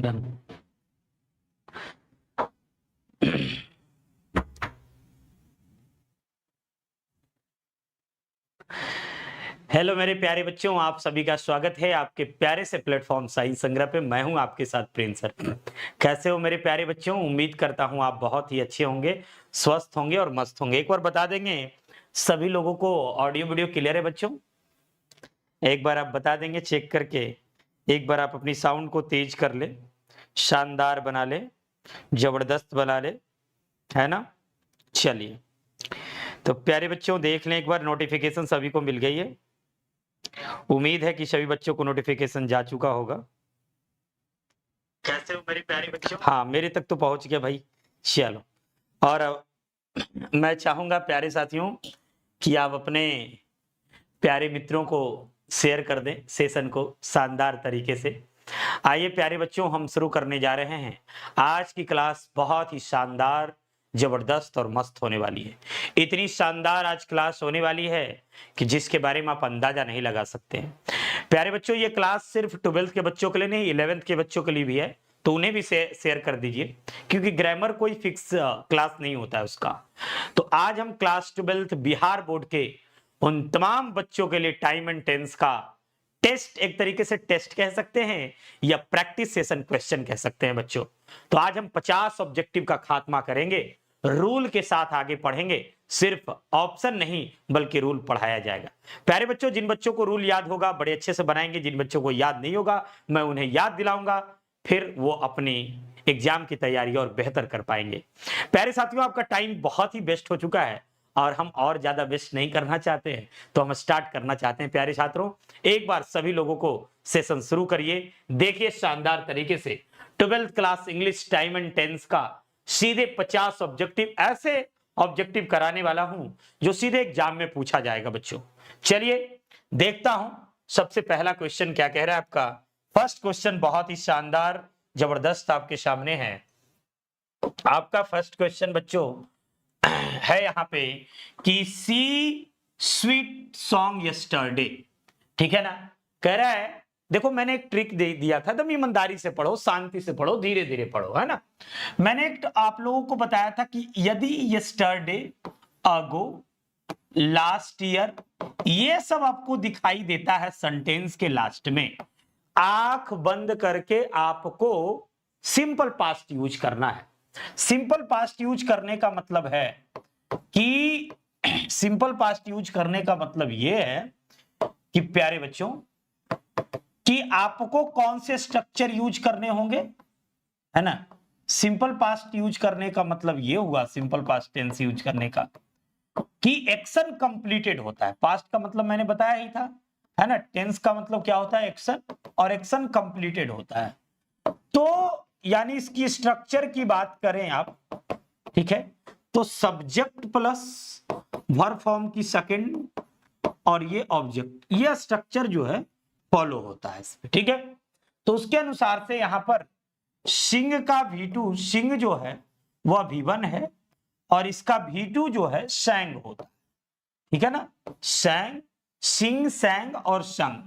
Done. Hello मेरे प्यारे बच्चों, आप सभी का स्वागत है आपके प्यारे से प्लेटफॉर्म साइंस संग्रह पे। मैं हूं आपके साथ प्रिंस सर। कैसे हो मेरे प्यारे बच्चों? उम्मीद करता हूं आप बहुत ही अच्छे होंगे, स्वस्थ होंगे और मस्त होंगे। एक बार बता देंगे सभी लोगों को ऑडियो वीडियो क्लियर है बच्चों? एक बार आप बता देंगे चेक करके। एक बार आप अपनी साउंड को तेज कर ले, शानदार बना ले, जबरदस्त बना ले, है ना? चलिए, तो प्यारे बच्चों देख लें एक बार, नोटिफिकेशन सभी को मिल गई है। उम्मीद है कि सभी बच्चों को नोटिफिकेशन जा चुका होगा। कैसे हो मेरे प्यारे बच्चों? हाँ, मेरे तक तो पहुंच गया भाई। चलो, और अब मैं चाहूंगा प्यारे साथियों कि आप अपने प्यारे मित्रों को शेयर कर दें सेशन को शानदार तरीके से। आइए प्यारे बच्चों, हम शुरू करने जा रहे हैं। आज की क्लास बहुत ही शानदार, जबरदस्त और मस्त होने वाली है। इतनी शानदार आज क्लास होने वाली है कि जिसके बारे में आप अंदाजा नहीं लगा सकते हैं। प्यारे बच्चों, ये क्लास सिर्फ 12th के बच्चों के लिए नहीं, 11th के बच्चों के लिए भी है, तो उन्हें भी शेयर कर दीजिए, क्योंकि ग्रामर कोई फिक्स क्लास नहीं होता है उसका। तो आज हम क्लास 12th बिहार बोर्ड के उन तमाम बच्चों के लिए टाइम एंड टेंस का टेस्ट, एक तरीके से टेस्ट कह सकते हैं या प्रैक्टिस सेशन क्वेश्चन कह सकते हैं बच्चों। तो आज हम 50 ऑब्जेक्टिव का खात्मा करेंगे, रूल के साथ आगे पढ़ेंगे। सिर्फ ऑप्शन नहीं बल्कि रूल पढ़ाया जाएगा। प्यारे बच्चों, जिन बच्चों को रूल याद होगा बड़े अच्छे से बनाएंगे, जिन बच्चों को याद नहीं होगा मैं उन्हें याद दिलाऊंगा, फिर वो अपनी एग्जाम की तैयारी और बेहतर कर पाएंगे। प्यारे साथियों, आपका टाइम बहुत ही बेस्ट हो चुका है और हम और ज्यादा वेस्ट नहीं करना चाहते हैं, तो हम स्टार्ट करना चाहते हैं। प्यारे छात्रों, एक बार सभी लोगों को सेशन शुरू करिए। देखिए शानदार तरीके से 12th class English time and tense का सीधे 50 ऑब्जेक्टिव, ऐसे ऑब्जेक्टिव कराने वाला हूं जो सीधे एग्जाम में पूछा जाएगा बच्चों। चलिए देखता हूं सबसे पहला क्वेश्चन क्या कह रहा है आपका। फर्स्ट क्वेश्चन बहुत ही शानदार जबरदस्त आपके सामने है। आपका फर्स्ट क्वेश्चन बच्चों है यहाँ पे कि सी स्वीट सॉन्ग यस्टरडे, ठीक है ना? कह रहा है, देखो मैंने एक ट्रिक दे दिया था, एकदम ईमानदारी से पढ़ो, शांति से पढ़ो, धीरे धीरे पढ़ो, है ना? मैंने एक आप लोगों को बताया था कि यदि यस्टरडे, अगो, लास्ट ईयर, ये सब आपको दिखाई देता है सेंटेंस के लास्ट में, आंख बंद करके आपको सिंपल पास्ट यूज करना है। सिंपल पास्ट यूज करने का मतलब है कि सिंपल पास्ट यूज करने का मतलब यह है कि प्यारे बच्चों कि आपको कौन से स्ट्रक्चर यूज करने होंगे, है ना? सिंपल पास्ट यूज करने का मतलब यह हुआ, सिंपल पास्ट टेंस यूज करने का, कि एक्शन कंप्लीटेड होता है। पास्ट का मतलब मैंने बताया ही था, है ना? टेंस का मतलब क्या होता है? एक्शन, और एक्शन कंप्लीटेड होता है। तो यानी इसकी स्ट्रक्चर की बात करें आप, ठीक है, तो सब्जेक्ट प्लस वर्ब फॉर्म की सेकंड और ये ऑब्जेक्ट, ये स्ट्रक्चर जो है फॉलो होता है इसमें, ठीक है? तो उसके अनुसार से यहां पर सिंह का V2, सिंह जो है वह V1 है और इसका V2 जो है सैंग होता है, ठीक है ना? सैंग, सिंग, सैंग और संग,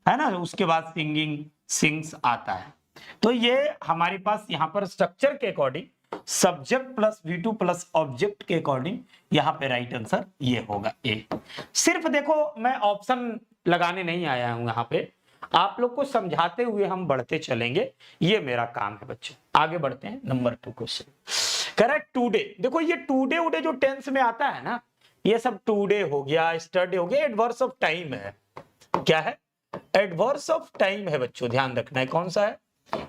है ना? उसके बाद सिंगिंग, सिंग्स आता है। तो ये हमारे पास यहां पर स्ट्रक्चर के according subject plus V2 plus object के अकॉर्डिंग यहां पे राइट आंसर ये होगा ए। सिर्फ देखो, मैं ऑप्शन लगाने नहीं आया हूं यहां पे, आप लोग को समझाते हुए हम बढ़ते चलेंगे, ये मेरा काम है बच्चों। आगे बढ़ते हैं, नंबर 2 क्वेश्चन कह रहा है टुडे। देखो ये टुडे उडे जो टेंस में आता है ना, ये सब टुडे हो गया, यस्टरडे हो गया, एडवर्स ऑफ टाइम है। क्या है? एडवर्स ऑफ टाइम है बच्चों, ध्यान रखना है। कौन सा है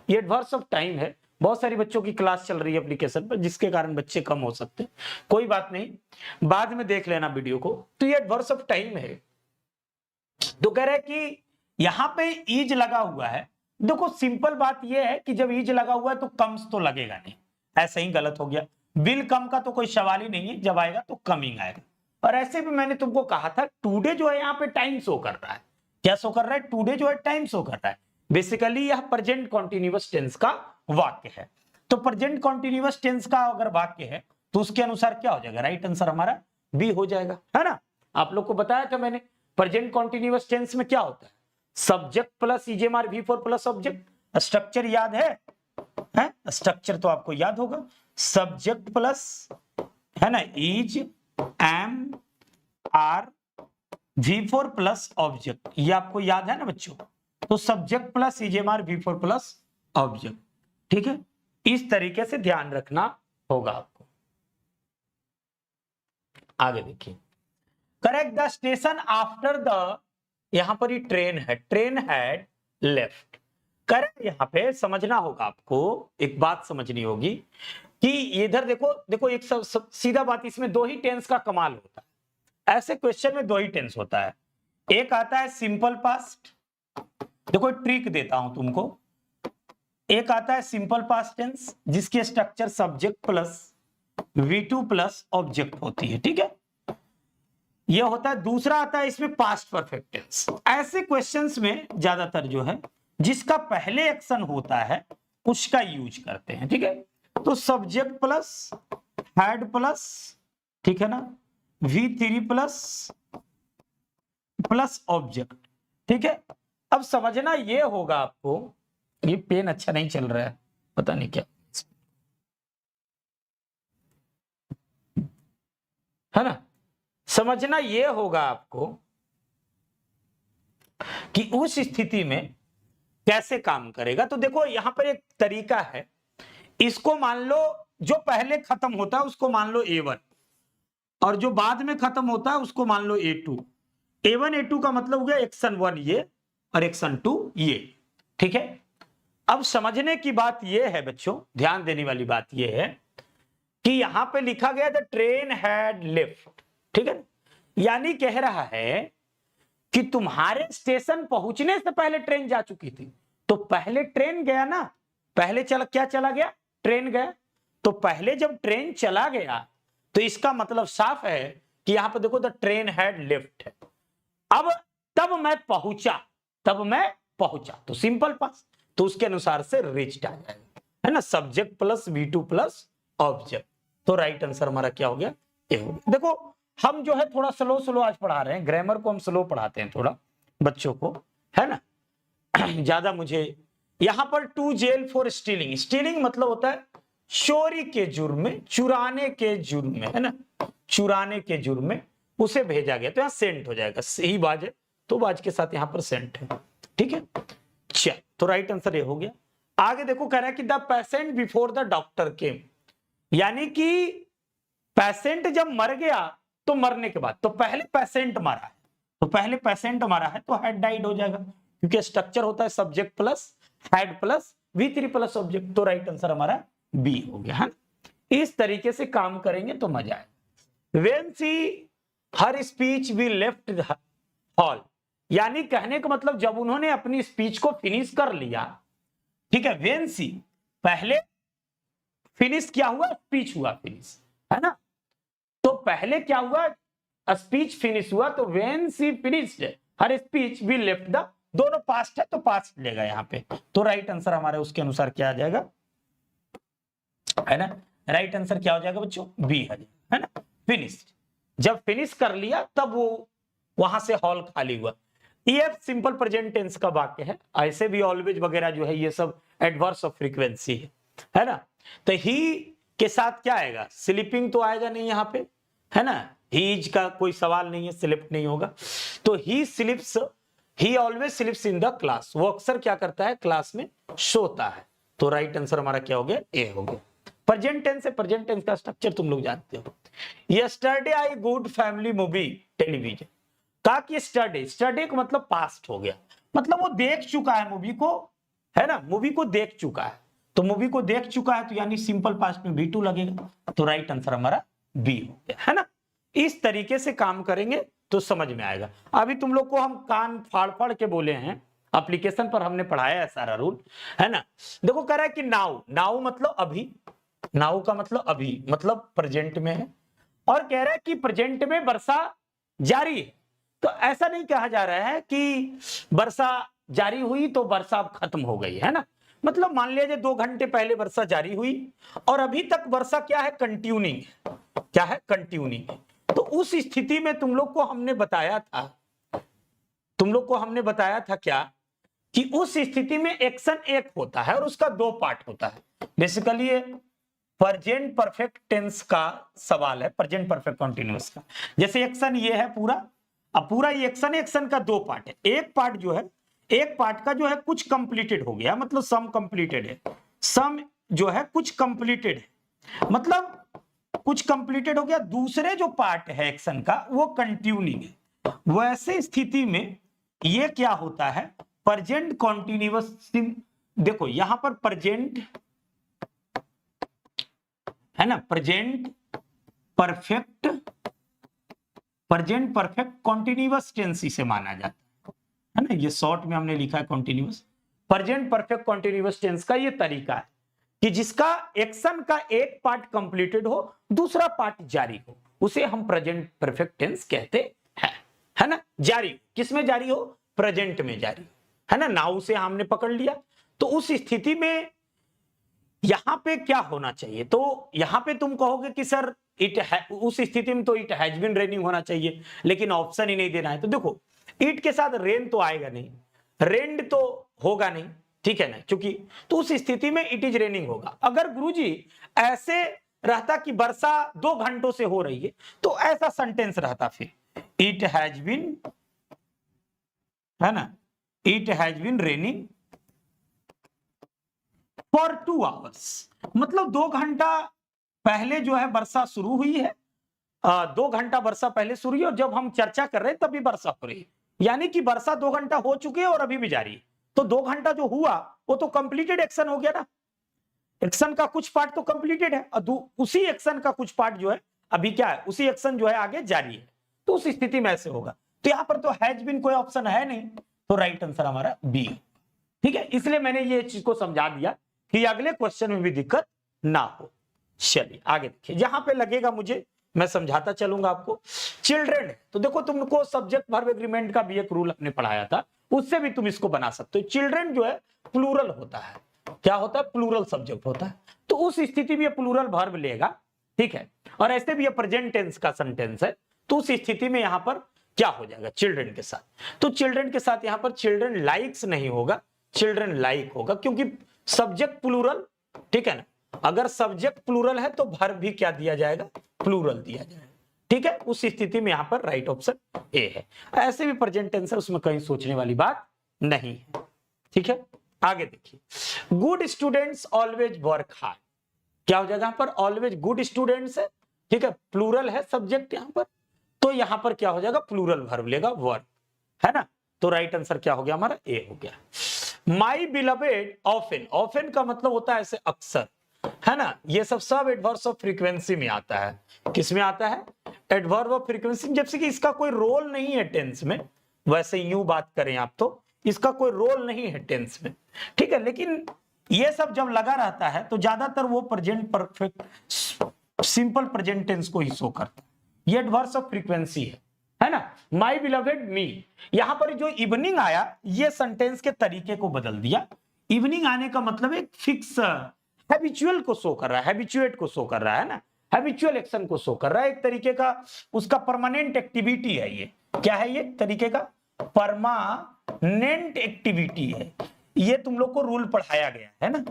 ये? एडवर्स ऑफ टाइम है। बहुत सारी बच्चों की क्लास चल रही है एप्लीकेशन पर, जिसके कारण बच्चे कम हो सकते हैं, कोई बात नहीं, बाद में देख लेना वीडियो को। तो ये एडवर्स ऑफ टाइम है। तो कह रहा है कि यहां पे इज लगा हुआ है। देखो सिंपल बात यह है कि जब इज लगा हुआ है तो कम्स तो लगेगा नहीं, ऐसा ही गलत हो गया। विल कम का तो कोई सवाल ही नहीं है, जब आएगा तो कमिंग आएगा। और ऐसे भी मैंने तुमको कहा था टुडे जो है यहाँ पे टाइम शो कर रहा है। क्या शो कर रहा है? टुडे जो है टाइम शो कर रहा है। बेसिकली यह प्रेजेंट कॉन्टिन्यूअस टेंस का वाक्य है। तो प्रेजेंट कॉन्टिन्यूअस टेंस का अगर वाक्य है तो उसके अनुसार क्या हो जाएगा? राइट आंसर हमारा बी हो जाएगा, है ना? आप लोग को बताया था मैंने, प्रेजेंट कॉन्टिन्यूअस टेंस में क्या होता है? सब्जेक्ट प्लस ईजेमार V4 प्लस ऑब्जेक्ट। स्ट्रक्चर याद है? है, स्ट्रक्चर तो आपको याद होगा, सब्जेक्ट प्लस है ना is, am, are, V4 plus object, ये आपको याद है ना बच्चों। तो subject plus is am are V4 plus object, ठीक है, इस तरीके से ध्यान रखना होगा आपको। आगे देखिए, correct the station after the, यहां पर ही ट्रेन है, ट्रेन हैड लेफ्ट। करेक्ट, यहां पे समझना होगा आपको, एक बात समझनी होगी कि इधर देखो देखो, एक सीधा बात, इसमें दो ही टेंस का कमाल होता है। ऐसे क्वेश्चन में दो ही टेंस होता है, एक आता है सिंपल पास्ट, देखो ट्रिक देता हूं तुमको, एक आता है सिंपल पास्ट टेंस जिसकी structure subject plus V2 plus object होती है, ठीक है, ये होता है। दूसरा आता है इसमें पास्ट परफेक्ट टेंस। ऐसे क्वेश्चंस में ज्यादातर जो है जिसका पहले एक्शन होता है उसका यूज करते हैं, ठीक है। तो सब्जेक्ट प्लस हैड प्लस, ठीक है ना, V3 प्लस प्लस ऑब्जेक्ट, ठीक है। अब समझना ये होगा आपको, ये पेन अच्छा नहीं चल रहा है, पता नहीं क्या है ना, समझना ये होगा आपको कि उस स्थिति में कैसे काम करेगा। तो देखो यहां पर एक तरीका है, इसको मान लो जो पहले खत्म होता है उसको मान लो A1, और जो बाद में खत्म होता है उसको मान लो A2। A1 A2 का मतलब हो गया एक्शन 1 ये और एक्शन 2 ये, ठीक है। अब समझने की बात ये है बच्चों, ध्यान देने वाली बात ये है कि यहां पे लिखा गया द ट्रेन हैड लेफ्ट, ठीक है, यानी कह रहा है कि तुम्हारे स्टेशन पहुंचने से पहले ट्रेन जा चुकी थी। तो पहले ट्रेन गया ना, पहले क्या चला गया, ट्रेन गया। तो पहले जब ट्रेन चला गया तो इसका मतलब साफ है कि यहां पर देखो द ट्रेन हैड लेफ्ट है। अब तब मैं पहुंचा, तो सिंपल पास्ट, तो उसके अनुसार से रीच्ड आ जाएगा, है ना, subject plus V2 plus object. तो राइट आंसर हमारा क्या हो गया, ए हो गया। देखो हम जो है थोड़ा स्लो आज पढ़ा रहे हैं, ग्रामर को हम स्लो पढ़ाते हैं थोड़ा बच्चों को, है ना, ज्यादा मुझे यहां पर to jail for stealing, stealing मतलब होता है चोरी के जुर्म में, चुराने के जुर्म में, है ना, चुराने के जुर्म में उसे भेजा गया। तो यहां सेंट हो जाएगा, सही बाज है तो बाज के साथ यहां पर सेंट है, ठीक है। चल, तो राइट आंसर ये हो गया। आगे देखो कह रहा है कि the patient before the doctor केम, यानी कि पेशेंट जब मर गया तो मरने के बाद, तो पहले पेशेंट मरा है, तो पहले पेशेंट मरा है तो हैड डाइड हो जाएगा, क्योंकि स्ट्रक्चर होता है subject plus had plus V3 plus object. तो राइट आंसर हमारा बी हो गया, है। इस तरीके से काम करेंगे तो मजा आएगा। When she her speech we left the hall, यानी कहने का मतलब जब उन्होंने अपनी स्पीच को फिनिश कर लिया, ठीक है, व्हेन सी पहले फिनिश क्या हुआ, स्पीच हुआ फिनिश, है ना। तो पहले क्या हुआ, स्पीच फिनिश हुआ, तो when she finished her speech we left the, दोनों पास्ट है तो पास्ट लेगा यहां पे। तो राइट आंसर हमारे उसके अनुसार क्या आ जाएगा, है ना, राइट आंसर क्या हो जाएगा बच्चों, बी है ना, फिनिश्ड। जब फिनिश कर लिया तब वो वहां से हॉल खाली हुआ। ये सिंपल प्रेजेंट टेंस का वाक्य है, ऐसे भी ऑलवेज वगैरह जो है ये सब एडवर्स ऑफ फ्रीक्वेंसी है ना। तो ही के साथ क्या आएगा, स्लीपिंग तो आएगा नहीं यहाँ पे, है ना, हीज का कोई सवाल नहीं है, स्लिप नहीं होगा। तो he slips, he always slips in the class, वो अक्सर क्या करता है, क्लास में सोता है। तो राइट आंसर हमारा क्या हो गया, ए हो गया। प्रेजेंट टेंस है, प्रेजेंट टेंस का स्ट्रक्चर तुम लोग जानते हो। Yesterday I good family movie television, कहा कि स्टडी, स्टडी का मतलब पास्ट हो गया, मतलब वो देख चुका है मूवी को, है ना, मूवी को देख चुका है। तो मूवी को देख चुका है तो यानी सिंपल पास्ट में V2 लगेगा। तो राइट आंसर हमारा बी हो गया, है ना। इस तरीके से काम करेंगे तो समझ में आएगा। अभी तुम लोग को हम कान फाड़ फाड़ के बोले हैं, एप्लीकेशन पर हमने पढ़ाया है सारा रूल, है ना। देखो कह रहा है कि नाउ, नाउ मतलब अभी, नाउ का मतलब अभी, मतलब प्रेजेंट में है, और कह रहा है कि प्रेजेंट में वर्षा जारी है। तो ऐसा नहीं कहा जा रहा है कि वर्षा जारी हुई तो वर्षा अब खत्म हो गई, है ना। मतलब मान लीजिए 2 घंटे पहले वर्षा जारी हुई और अभी तक वर्षा क्या है, कंटिन्यूइंग, क्या है, कंटिन्यूइंग। तो उस स्थिति में तुम लोग को हमने बताया था, तुम लोग को हमने बताया था क्या कि उस स्थिति में एक्शन एक होता है और उसका दो पार्ट होता है। बेसिकली ये प्रेजेंट परफेक्ट टेंस का सवाल है, प्रेजेंट परफेक्ट कंटीन्यूअस का। जैसे एक्शन ये है पूरा, अब पूरा ये एक्शन का दो पार्ट है। एक पार्ट जो है, एक पार्ट का जो है कुछ कंप्लीटेड हो गया, मतलब सम कंप्लीटेड है, सम जो है कुछ कंप्लीटेड है, मतलब कुछ कंप्लीटेड हो गया। दूसरे जो पार्ट है एक्शन का वो कंटिन्यूइंग है। वैसे स्थिति में ये क्या होता है, प्रेजेंट कॉन्टिन्यूअस। देखो यहां पर प्रेजेंट है ना, प्रेजेंट परफेक्ट कॉन्टिन्यूअस टेंस इसे माना जाता है ना। ये शॉर्ट में हमने लिखा है continuous. Present perfect continuous tense का ये तरीका है कि जिसका एक्शन का एक पार्ट कंप्लीटेड हो, दूसरा पार्ट जारी हो, उसे हम प्रेजेंट परफेक्ट टेंस कहते हैं, है ना। जारी किसमें जारी हो, प्रेजेंट में जारी, है ना। नाउ से हमने पकड़ लिया, तो उस स्थिति में यहां पे क्या होना चाहिए, तो यहां पे तुम कहोगे कि सर इट है, उस स्थिति में तो इट हैज बीन रेनिंग होना चाहिए, लेकिन ऑप्शन ही नहीं देना है। तो देखो इट के साथ रेन तो आएगा नहीं, रेंड तो होगा नहीं, ठीक है ना, क्योंकि तो उस स्थिति में इट इज रेनिंग होगा। अगर गुरुजी ऐसे रहता कि वर्षा 2 घंटों से हो रही है, तो ऐसा सेंटेंस रहता फिर इट हैज बीन, है ना, it has been raining for 2 hours, मतलब 2 घंटा पहले जो है वर्षा शुरू हुई है, 2 घंटा वर्षा पहले शुरू हुई और जब हम चर्चा कर रहे हैं तभी वर्षा हो रही है, यानी कि वर्षा 2 घंटा हो चुकी है और अभी भी जारी है। तो 2 घंटा जो हुआ वो तो कंप्लीटेड एक्शन हो गया ना, एक्शन का कुछ पार्ट तो कंप्लीटेड है, उसी एक्शन का कुछ पार्ट जो है अभी क्या है, उसी एक्शन जो है आगे जारी है। तो उस स्थिति में ऐसे होगा। तो यहां पर तो हैज बीन कोई ऑप्शन है नहीं, तो राइट आंसर हमारा बी, ठीक है। इसलिए मैंने ये चीज को समझा दिया कि अगले क्वेश्चन में भी दिक्कत ना हो। चलिए आगे देखिए, जहां पे लगेगा मुझे मैं समझाता चलूंगा आपको। चिल्ड्रन, तो देखो तुमको सब्जेक्ट वर्ब एग्रीमेंट का भी एक रूल अपने पढ़ाया था, उससे भी तुम इसको बना सकते हो। चिल्ड्रन जो है प्लूरल होता है, क्या होता है, प्लूरल सब्जेक्ट होता है, तो उस स्थिति में ये प्लूरल वर्ब लेगा, ठीक है। और ऐसे भी ये प्रेजेंट टेंस का सेंटेंस है, तो उस स्थिति में यहां पर क्या हो जाएगा, चिल्ड्रन के साथ। तो चिल्ड्रन के साथ यहां पर चिल्ड्रन लाइक्स नहीं होगा, चिल्ड्रन लाइक होगा, क्योंकि सब्जेक्ट प्लूरल, ठीक है ना। अगर सब्जेक्ट प्लूरल है तो वर्ब भी क्या दिया जाएगा, प्लूरल दिया जाएगा, ठीक है। उस स्थिति में यहां पर राइट ऑप्शन ए है। ऐसे भी प्रेजेंट टेंस है, उसमें कहीं सोचने वाली बात नहीं है, ठीक है। आगे देखिए, good students always work hard, क्या हो जाएगा यहां पर, ऑलवेज गुड स्टूडेंट्स है, ठीक है, प्लूरल है सब्जेक्ट यहां पर, तो यहां पर क्या हो जाएगा, प्लूरल वर्ब लेगा वर्क, है ना। तो राइट आंसर क्या हो गया हमारा, ए हो गया। माई बिलवेड ऑफन, ऑफन का मतलब होता है ऐसे अक्सर, है ना। ये सब एडवर्ब्स ऑफ फ्रीक्वेंसी में आता है, किस में आता है, एडवर्ब ऑफ फ्रीक्वेंसी, जबसे कि इसका कोई रोल नहीं है टेंस में। वैसे यूं बात करें आप तो इसका कोई रोल नहीं है टेंस में, ठीक है। लेकिन ये सब जब लगा रहता है तो ज्यादातर वो present perfect simple present tense को ही शो करता है, ये एडवर्ब्स ऑफ फ्रीक्वेंसी है ना। माई बिलवेड मी, यहां पर जो इवनिंग आया ये सेंटेंस के तरीके को बदल दिया। इवनिंग आने का मतलब एक फिक्स हैबिचुअल को शो कर रहा है, हैबिचुएट को शो कर रहा है ना, हैबिचुअल एक्शन को शो कर रहा है, एक तरीके का उसका परमानेंट एक्टिविटी है। ये क्या है, ये तरीके का परमानेंट एक्टिविटी है। ये तुम लोग को रूल पढ़ाया गया है ना,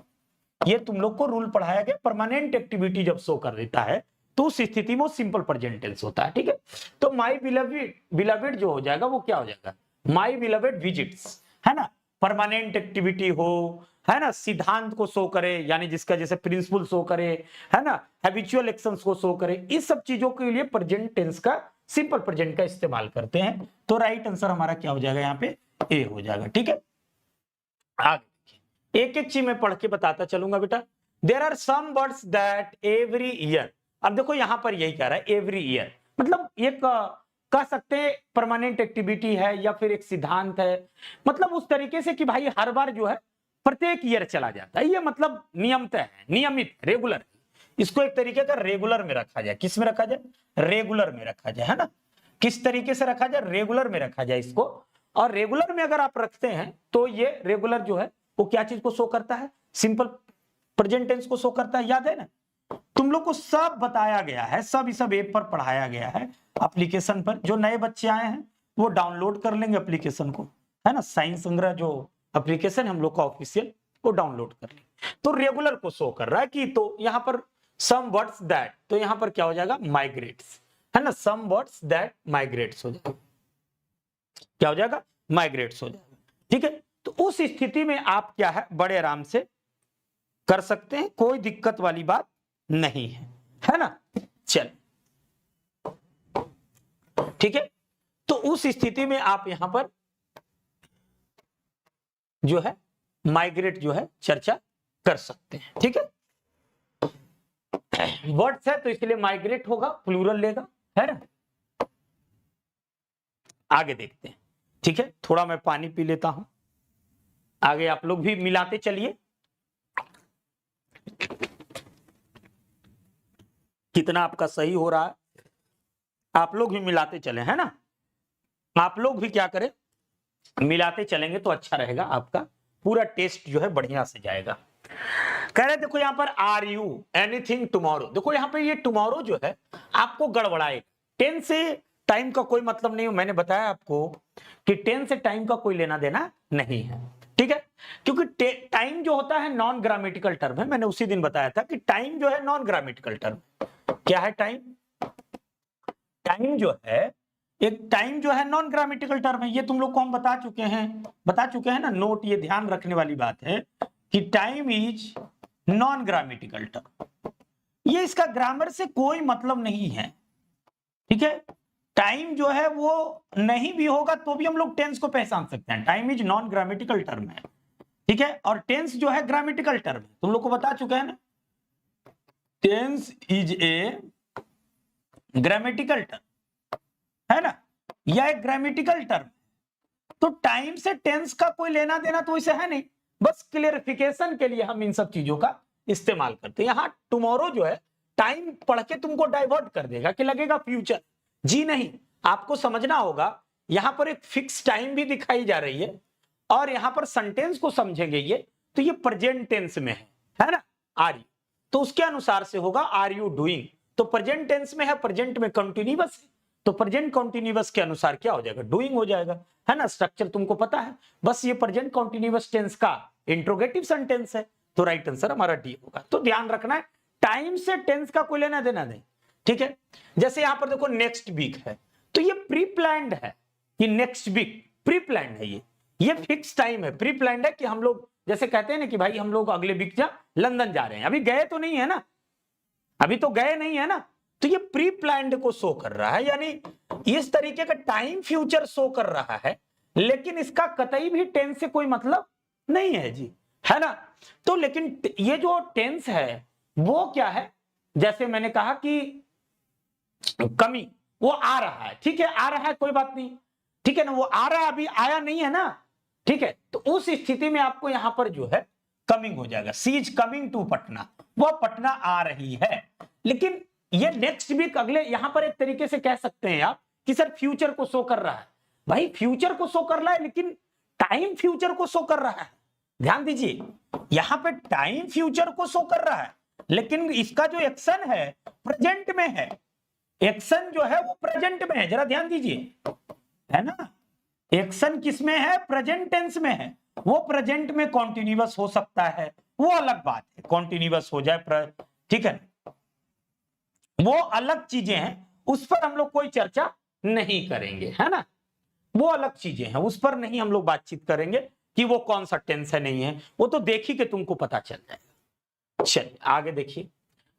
ये तुम लोग को रूल पढ़ाया गया, परमानेंट एक्टिविटी जब शो कर देता है तो उस स्थिति में वो सिंपल प्रेजेंट टेंस होता है, ठीक है। तो माई बिलवेड जो हो जाएगा वो क्या हो जाएगा, माई बिलवेड विजिट्स, है ना, परमानेंट एक्टिविटी हो, है ना, सिद्धांत को शो करे, यानी जिसका जैसे प्रिंसिपल शो करे, है ना, हैबिचुअल एक्शंस को शो करे, इस सब चीजों के लिए प्रेजेंट टेंस का, सिंपल प्रेजेंट का इस्तेमाल करते हैं। तो राइट आंसर हमारा क्या हो जाएगा, यहाँ पे ए हो जाएगा, ठीक है। आगे एक एक चीज मैं पढ़ के बताता चलूंगा बेटा। There are some words that every year, अब देखो यहां पर यही कह रहा है एवरी ईयर, मतलब एक कह सकते हैं परमानेंट एक्टिविटी है या फिर एक सिद्धांत है, मतलब उस तरीके से कि भाई हर बार जो है प्रत्येक ईयर चला जाता है, ये मतलब नियमतः है, नियमित, रेगुलर। इसको एक तरीके का रेगुलर में रखा जाए, किस में रखा जाए, रेगुलर में रखा जाए, है ना। किस तरीके से रखा जाए, रेगुलर में रखा जाए इसको। और रेगुलर में अगर आप रखते हैं तो ये रेगुलर जो है वो क्या चीज को शो करता है, सिंपल प्रेजेंट टेंस को शो करता है, याद है ना। तुम लोग को सब बताया गया है, सब ऐप पर पढ़ाया गया है, एप्लीकेशन पर। जो नए बच्चे आए हैं वो डाउनलोड कर लेंगे एप्लीकेशन को, है ना, साइंस संग्रह जो एप्लीकेशन हम लोग का ऑफिशियल, वो डाउनलोड कर लें। तो रेगुलर को शो कर रहा है कि, तो यहां पर सम वर्ड्स दैट, तो यहां पर क्या हो जाएगा, माइग्रेट्स, है ना, सम वर्ड्स दैट माइग्रेट्स हो जाएगा, क्या हो जाएगा, माइग्रेट्स हो जाएगा। ठीक है, तो उस स्थिति में आप क्या है, बड़े आराम से कर सकते हैं, कोई दिक्कत वाली बात नहीं है ना। चल ठीक है, तो उस स्थिति में आप यहां पर जो है माइग्रेट जो है चर्चा कर सकते हैं। ठीक है, वर्ड्स है तो इसलिए माइग्रेट होगा, प्लूरल लेगा, है ना। आगे देखते हैं। ठीक है, थोड़ा मैं पानी पी लेता हूं, आगे आप लोग भी मिलाते चलिए, कितना आपका सही हो रहा है, आप लोग भी मिलाते चले, है ना। आप लोग भी क्या करें, मिलाते चलेंगे तो अच्छा रहेगा, आपका पूरा टेस्ट जो है बढ़िया से जाएगा। कह रहे देखो यहां पर आर यू एनीथिंग टुमारो, देखो यहां पे ये टुमारो जो है आपको गड़बड़ाए, टेंस से टाइम का कोई मतलब नहीं, मैंने बताया आपको कि टेंस से टाइम का कोई लेना देना नहीं है। ठीक है, क्योंकि टाइम जो होता है नॉन ग्रामेटिकल टर्म है, मैंने उसी दिन बताया था कि टाइम जो है नॉन ग्रामेटिकल टर्म। क्या है टाइम, टाइम जो है एक टाइम जो है नॉन ग्रामेटिकल टर्म है, ये तुम लोग को हम बता चुके हैं ना, नोट, ये ध्यान रखने वाली बात है कि time is non grammatical term, ये इसका ग्रामर से कोई मतलब नहीं है। ठीक है, टाइम जो है वो नहीं भी होगा तो भी हम लोग टेंस को पहचान सकते हैं, time is non grammatical term है। ठीक है, और टेंस जो है ग्रामेटिकल टर्म है, तुम लोग को बता चुके हैं ना, tense is a grammatical term, है ना, यह एक ग्रामेटिकल टर्म। तो टाइम से टेंस का कोई लेना देना तो इसे है नहीं, बस क्लियरिफिकेशन के लिए हम इन सब चीजों का इस्तेमाल करते हैं। यहां टुमारो जो है टाइम पढ़ के तुमको डाइवर्ट कर देगा कि लगेगा फ्यूचर, जी नहीं, आपको समझना होगा यहां पर एक फिक्स टाइम भी दिखाई जा रही है, और यहां पर सेंटेंस को समझेंगे ये, तो ये प्रेजेंट टेंस में है ना, आर यू, तो उसके अनुसार से होगा आर यू डूइंग, तो प्रेजेंट टेंस में है, प्रेजेंट में कंटिन्यूअस है, तो प्रेजेंट कंटिन्यूअस के अनुसार क्या हो जाएगा, डूइंग हो जाएगा, है ना। स्ट्रक्चर तुमको पता है, बस ये प्रेजेंट कंटिन्यूअस टेंस का इंट्रोगेटिव सेंटेंस है, तो राइट आंसर हमारा डी होगा। तो ध्यान रखना है, टाइम से टेंस का कोई लेना देना नहीं। ठीक है, जैसे यहां पर देखो नेक्स्ट वीक है, तो ये प्री प्लान्ड है कि नेक्स्ट वीक प्री प्लान्ड है, ये फिक्स टाइम है, प्री प्लान्ड है कि हम लोग जैसे कहते हैं ना कि भाई हम लोग अगले वीक लंदन जा रहे हैं, अभी गए तो नहीं है ना, अभी तो गए नहीं है ना, तो ये प्री प्लान्ड को शो कर रहा है, यानी इस तरीके का टाइम फ्यूचर शो कर रहा है, लेकिन इसका कतई भी टेंस से कोई मतलब नहीं है जी, है ना। तो लेकिन ये जो टेंस है वो क्या है, जैसे मैंने कहा कि कमी, वो आ रहा है, ठीक है, आ रहा है, कोई बात नहीं, ठीक है ना, वो आ रहा है, अभी आया नहीं है ना, ठीक है, तो उस स्थिति में आपको यहां पर जो है कमिंग हो जाएगा, सी इज कमिंग टू पटना, वो पटना आ रही है। लेकिन ये नेक्स्ट वीक अगले, यहां पर एक तरीके से कह सकते हैं आप कि सर फ्यूचर को शो कर रहा है, भाई फ्यूचर को शो कर रहा है, लेकिन टाइम फ्यूचर को शो कर रहा है, ध्यान दीजिए, यहां पे टाइम फ्यूचर को शो कर रहा है, लेकिन इसका जो एक्शन है प्रेजेंट में है, एक्शन जो है वो प्रेजेंट में है, जरा ध्यान दीजिए, है ना, एक्शन किसमें है, प्रेजेंट टेंस में है, वो प्रेजेंट में कॉन्टिन्यूअस हो सकता है, वो अलग बात है, कॉन्टिन्यूअस हो जाए, ठीक है, वो अलग चीजें हैं, उस पर हम लोग कोई चर्चा नहीं करेंगे, है ना, वो अलग चीजें हैं, उस पर नहीं हम लोग बातचीत करेंगे कि वो कौन सा टेंस है, नहीं है, वो तो देखी के तुमको पता चल जाएगा। चलिए आगे देखिए,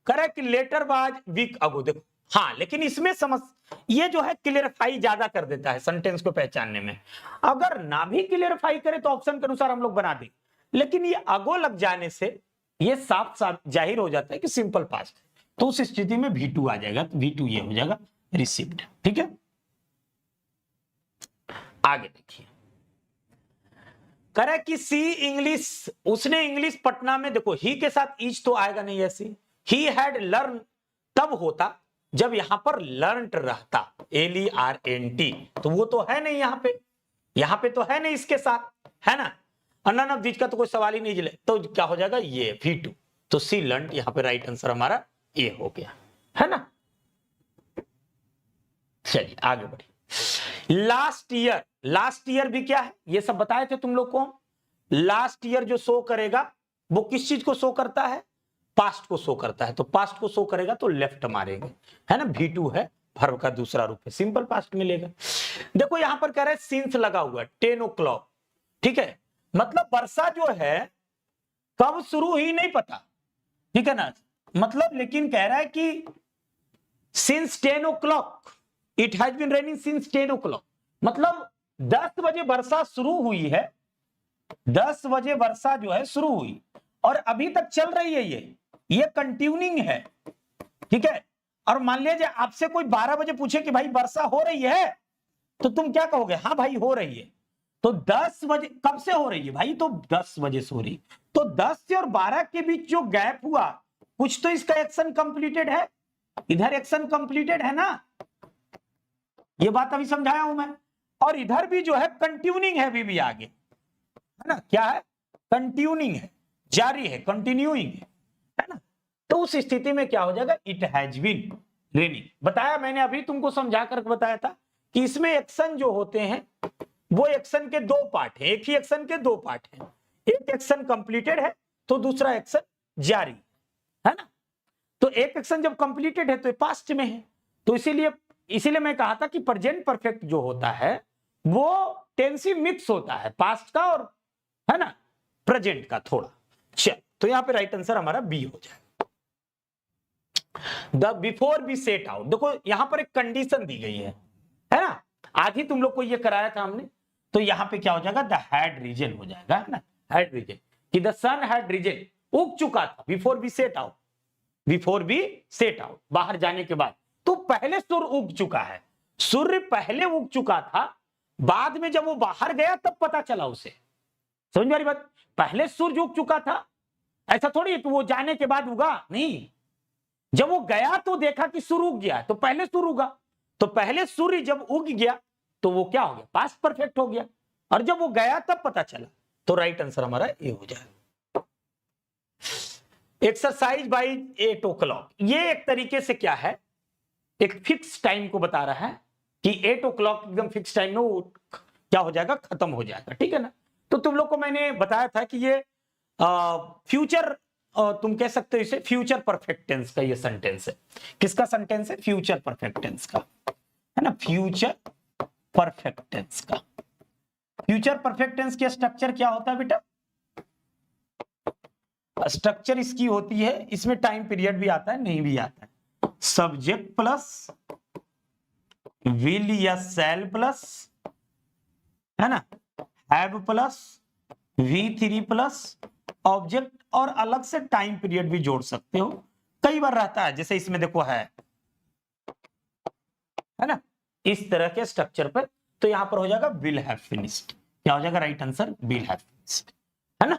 करेक्ट लेटर बाज वीक अगो, देखो हाँ, लेकिन इसमें समझ, ये जो है क्लियरिफाई ज्यादा कर देता है सेंटेंस को पहचानने में, अगर ना भी क्लियरिफाई करे तो ऑप्शन के अनुसार हम लोग बना दें, लेकिन ये अगो लग जाने से ये साफ साफ जाहिर हो जाता है कि सिंपल पास्ट, तो उस स्थिति में V2 आ जाएगा, तो V2 ये हो जाएगा रिसीव्ड, ठीक है। आगे देखिए, करे कि सी इंग्लिश, उसने इंग्लिश पटना में, देखो ही के साथ ईच तो आएगा नहीं, ऐसी ही हैड लर्न तब होता जब यहां पर लर्नट रहता, LERNT, तो वो तो है नहीं यहां पे तो है नहीं इसके साथ, है ना, नन ऑफ दिस का तो कोई सवाल ही नहीं जले, तो क्या हो जाएगा ये V2, तो सी लर्नट यहां पे राइट आंसर हमारा ये हो गया, है ना। चलिए आगे बढ़िए, लास्ट ईयर भी क्या है, ये सब बताए थे तुम लोग को, लास्ट ईयर जो शो करेगा वो किस चीज को शो करता है, पास्ट को शो करता है, तो पास्ट को शो करेगा तो लेफ्ट मारेंगे, है ना, V2 है, वर्ब का दूसरा रूप है, सिंपल पास्ट मिलेगा। देखो यहां पर कह रहा है सिंस लगा हुआ है 10 o'clock, ठीक है, मतलब वर्षा जो है कब शुरू हुई नहीं पता, ठीक है ना, मतलब लेकिन कह रहा है कि since 10 o'clock it has been raining since 10 o'clock, मतलब 10 बजे वर्षा शुरू हुई है, 10 बजे वर्षा जो है शुरू हुई और अभी तक चल रही है, ये कंटिन्यूइंग है, ठीक है। और मान लीजिए आपसे कोई 12 बजे पूछे कि भाई वर्षा हो रही है, तो तुम क्या कहोगे, हाँ भाई हो रही है। तो 10 बजे कब से हो रही है भाई, तो 10 बजे से हो रही, तो 10 से और 12 के बीच जो गैप हुआ, कुछ तो इसका एक्शन कंप्लीटेड है, इधर एक्शन कंप्लीटेड है ना, ये बात अभी समझाया हूं मैं। और इधर भी जो है कंटिन्यूइंग है, अभी भी आगे, है ना, क्या है, कंटिन्यूइंग है, जारी है, कंटिन्यूइंग है ना। तो उस स्थिति में क्या हो जाएगा, इट हैज बीन रेनिंग। बताया मैंने अभी तुमको समझा कर बताया था कि इसमें एक्शन जो होते हैं वो एक्शन के दो पार्ट है, एक ही एक्शन के दो पार्ट है, एक एक्शन कंप्लीटेड है तो दूसरा एक्शन जारी है ना। तो एक एक्शन जब कंप्लीटेड है तो पास्ट में है, तो इसीलिए मैं कहा था कि प्रेजेंट परफेक्ट जो होता है वो टेंसी मिक्स होता है, पास्ट का और, है ना, प्रेजेंट का थोड़ा। चल, तो यहां पे राइट आंसर हमारा बी हो जाए। The before we set out, देखो यहां पर एक कंडीशन दी गई है ना, आज ही तुम लोग को ये कराया था हमने, तो यहां पे क्या हो जाएगा, द हैड रीजन हो जाएगा, है ना, हैड रीजन, कि द सन हैड रीजन, उग चुका था, before we set out, before we set out, बाहर जाने के बाद, तो पहले सूर्य उग चुका है, सूर्य पहले उग चुका था, बाद में जब वो बाहर गया तब पता चला उसे, समझ में आ रही बात, पहले सूर्य उग चुका था, ऐसा थोड़ी कि वो जाने के बाद उगा, नहीं, जब वो गया तो देखा कि सूर्य उग गया, तो पहले सूर्य उगा, तो पहले सूर्य जब उग गया तो वो क्या हो गया, पास्ट परफेक्ट हो गया, और जब वो गया तब पता चला, तो राइट आंसर हमारा ए हो जाएगा। एक्सरसाइज बाय 8 o'clock, ये एक तरीके से क्या है, एक फिक्स टाइम को बता रहा है कि 8 o'clock एकदम फिक्स टाइम में वो क्या हो जाएगा, खत्म हो जाएगा, ठीक है ना। तो तुम लोग को मैंने बताया था कि ये फ्यूचर, तुम कह सकते हो इसे फ्यूचर परफेक्ट टेंस का ये सेंटेंस है, किसका सेंटेंस है, फ्यूचर परफेक्ट टेंस का, है ना, फ्यूचर परफेक्ट टेंस का। फ्यूचर परफेक्ट टेंस का स्ट्रक्चर क्या होता है बेटा, स्ट्रक्चर इसकी होती है, इसमें टाइम पीरियड भी आता है, नहीं भी आता है, सब्जेक्ट प्लस विल या सेल प्लस, है ना, have plus V3 plus object, और अलग से टाइम पीरियड भी जोड़ सकते हो, कई बार रहता है, जैसे इसमें देखो है ना, इस तरह के स्ट्रक्चर पर, तो यहां पर हो जाएगा विल हैव फिनिश्ड, क्या हो जाएगा, right answer will have finished, है ना।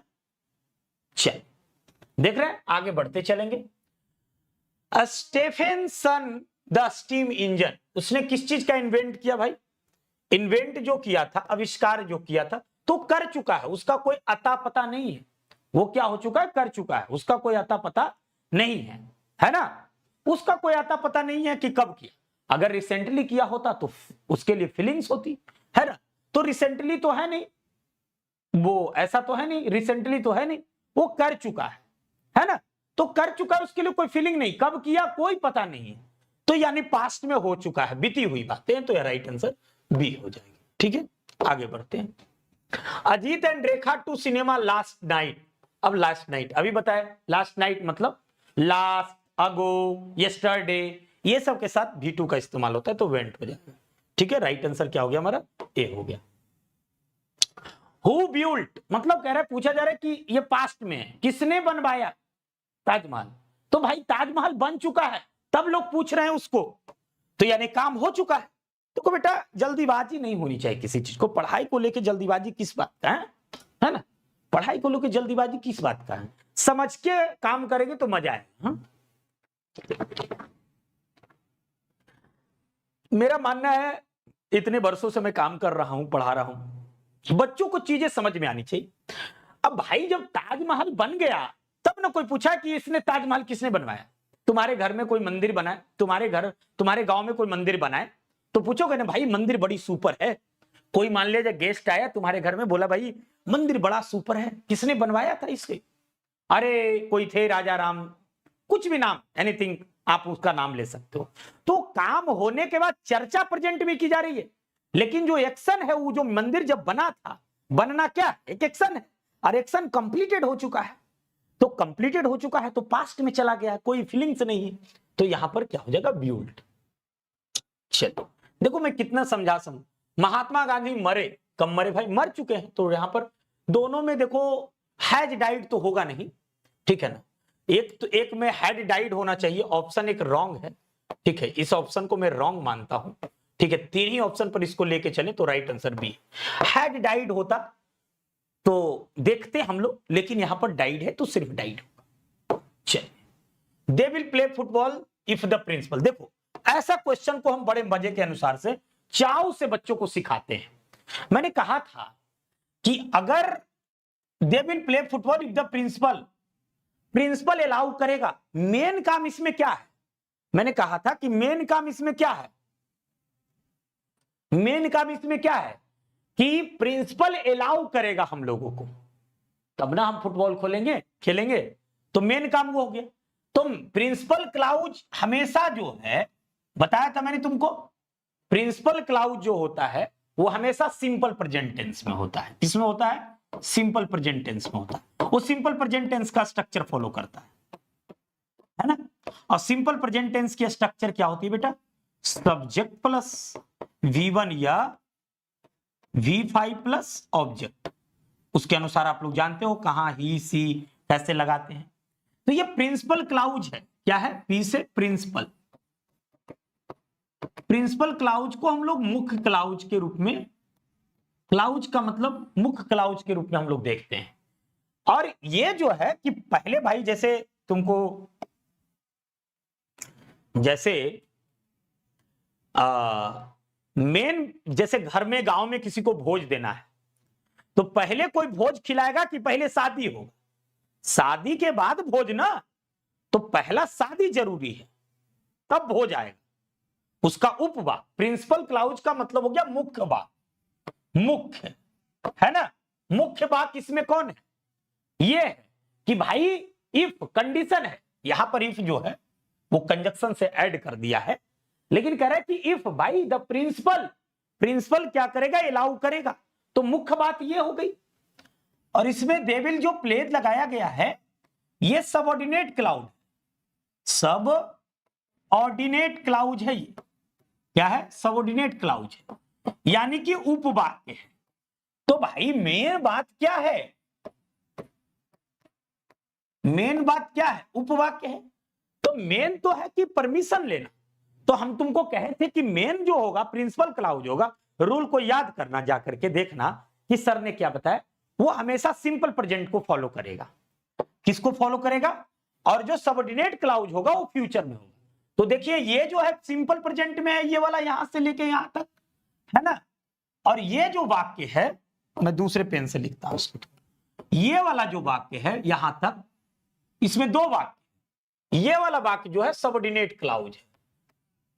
चल देख रहे हैं, आगे बढ़ते चलेंगे। स्टेफेनसन द स्टीम इंजन, उसने किस चीज का इन्वेंट किया भाई, इन्वेंट जो किया था, आविष्कार जो किया था, तो कर चुका है, उसका कोई अता पता नहीं है, वो क्या हो चुका है, कर चुका है, उसका कोई अता पता नहीं है ना, उसका कोई अता पता नहीं है कि कब किया, अगर रिसेंटली किया होता तो उसके लिए फीलिंग्स होती, है ना, तो रिसेंटली तो है नहीं, वो ऐसा तो है नहीं, रिसेंटली तो है नहीं, वो कर चुका है ना, तो कर चुका है, उसके लिए कोई फीलिंग नहीं, कब किया कोई पता नहीं है, तो यानी पास्ट में हो चुका है, बीती हुई बातें, तो यह राइट आंसर बी हो जाएगी, ठीक है। आगे बढ़ते हैं। Ajit and Rekha to cinema last night, अब लास्ट नाइट अभी बताया, लास्ट नाइट मतलब लास्ट, अगो, यस्टरडे, ये सब के साथ V2 का इस्तेमाल होता है, तो वेंट हो जाएगा, ठीक है। राइट आंसर क्या हो गया हमारा, ए हो गया। हु बिल्ट, मतलब कह रहा है, पूछा जा रहा है कि ये पास्ट में है, किसने बनवाया ताजमहल, तो भाई ताजमहल बन चुका है, तब लोग पूछ रहे हैं उसको, तो यानी काम हो चुका है। तो बेटा जल्दीबाजी नहीं होनी चाहिए किसी चीज को, पढ़ाई को लेकर जल्दीबाजी किस बात का है ना, पढ़ाई को लेकर जल्दीबाजी किस बात का है, समझ के काम करेंगे तो मजा आएगा। मेरा मानना है, इतने वर्षों से मैं काम कर रहा हूं, पढ़ा रहा हूं, बच्चों को चीजें समझ में आनी चाहिए। अब भाई जब ताजमहल बन गया तब ना कोई पूछा कि इसने ताजमहल किसने बनवाया, तुम्हारे घर में कोई मंदिर बनाए, तुम्हारे गांव में कोई मंदिर बनाए, तो पूछोगे ना भाई मंदिर बड़ी सुपर है, कोई मान लीजिए गेस्ट आया तुम्हारे घर में, बोला भाई मंदिर बड़ा सुपर है, किसने बनवाया था इसे? अरे कोई थे राजा राम, कुछ भी नाम, एनीथिंग आप उसका नाम ले सकते हो। तो काम होने के बाद चर्चा प्रेजेंट में की जा रही है, लेकिन जो एक्शन है, वो जो मंदिर जब बना था, बनना क्या एक एक्शन है, और एक्शन कंप्लीटेड हो चुका है। तो कंप्लीटेड हो चुका है तो पास्ट में चला गया, कोई फीलिंग्स नहीं है, तो यहां पर क्या हो जाएगा, ब्यूल्ड। चलो देखो मैं कितना समझा महात्मा गांधी मरे, कब मरे भाई, मर चुके हैं, तो यहां पर दोनों में देखो हैज डाइड तो होगा नहीं, ठीक है ना, एक में हैड डाइड होना चाहिए, ऑप्शन एक रॉन्ग है, ठीक है, इस ऑप्शन को मैं रॉन्ग मानता हूं, ठीक है, तीन ही ऑप्शन पर इसको लेके चले तो right answer B. Had died होता तो देखते हम लोग, लेकिन यहां पर डाइड है तो सिर्फ डाइड होगा। चलिए, they will play football if the principal, देखो ऐसा क्वेश्चन को हम बड़े मजे के अनुसार से चाव से बच्चों को सिखाते हैं। मैंने कहा था कि अगर they will play football if the principal allow करेगा, मेन काम इसमें क्या है, मैंने कहा था कि मेन काम इसमें क्या है, मेन काम इसमें क्या है कि प्रिंसिपल अलाउ करेगा हम लोगों को, तब ना हम फुटबॉल खोलेंगे खेलेंगे, तो मेन काम वो हो गया। तो प्रिंसिपल क्लाउज हमेशा जो है, बताया था मैंने तुमको, प्रिंसिपल क्लाउज जो होता है वो हमेशा सिंपल प्रेजेंट टेंस में होता है। किसमें होता है, सिंपल प्रेजेंट टेंस में होता है, वो सिंपल प्रेजेंट टेंस का स्ट्रक्चर फॉलो करता है ना। और सिंपल प्रेजेंट टेंस की स्ट्रक्चर क्या होती है बेटा, सब्जेक्ट प्लस V1 या V5 प्लस ऑब्जेक्ट, उसके अनुसार आप लोग जानते हो कहां ही सी कैसे लगाते हैं। तो ये प्रिंसिपल क्लाउज है, क्या है, पी से प्रिंसिपल, प्रिंसिपल क्लाउज को हम लोग मुख्य क्लाउज के रूप में, क्लाउज का मतलब मुख्य क्लाउज के रूप में हम लोग देखते हैं। और ये जो है कि पहले भाई जैसे तुमको, जैसे मेन, जैसे घर में गांव में किसी को भोज देना है, तो पहले कोई भोज खिलाएगा कि पहले शादी होगा, शादी के बाद भोज ना, तो पहला शादी जरूरी है तब भोज आएगा, उसका उपवाक। प्रिंसिपल क्लाउज का मतलब हो गया मुख्य वाक, मुख्य है ना, मुख्य वाक इसमें कौन है, ये है कि भाई इफ कंडीशन है, यहां पर इफ जो है वो कंजक्शन से ऐड कर दिया है, लेकिन कह रहा है कि इफ भाई द प्रिंसिपल क्या करेगा, अलाउ करेगा, तो मुख्य बात ये हो गई। और इसमें देविल जो प्लेस लगाया गया है ये सबऑर्डिनेट क्लाउड, सब ऑर्डिनेट क्लाउज है, ये क्या है, सबऑर्डिनेट क्लाउज है, यानी कि उपवाक्य है। तो भाई मेन बात क्या है, मेन बात क्या है, उपवाक्य है। तो मेन तो है कि परमिशन लेना, तो हम तुमको कहे थे कि मेन जो होगा प्रिंसिपल क्लाउज होगा, रूल को याद करना, जाकर के देखना कि सर ने क्या बताया, वो हमेशा सिंपल प्रेजेंट को फॉलो करेगा। किसको फॉलो करेगा, और जो सबऑर्डिनेट क्लाउज होगा वो फ्यूचर में होगा। तो देखिए ये जो है सिंपल प्रेजेंट में है, ये वाला यहां से लेके यहां तक है ना, और ये जो वाक्य है, मैं दूसरे पेन से लिखता हूं उसको, ये वाला जो वाक्य है यहां तक, इसमें दो वाक्य, ये वाला वाक्य जो है सबऑर्डिनेट क्लाउज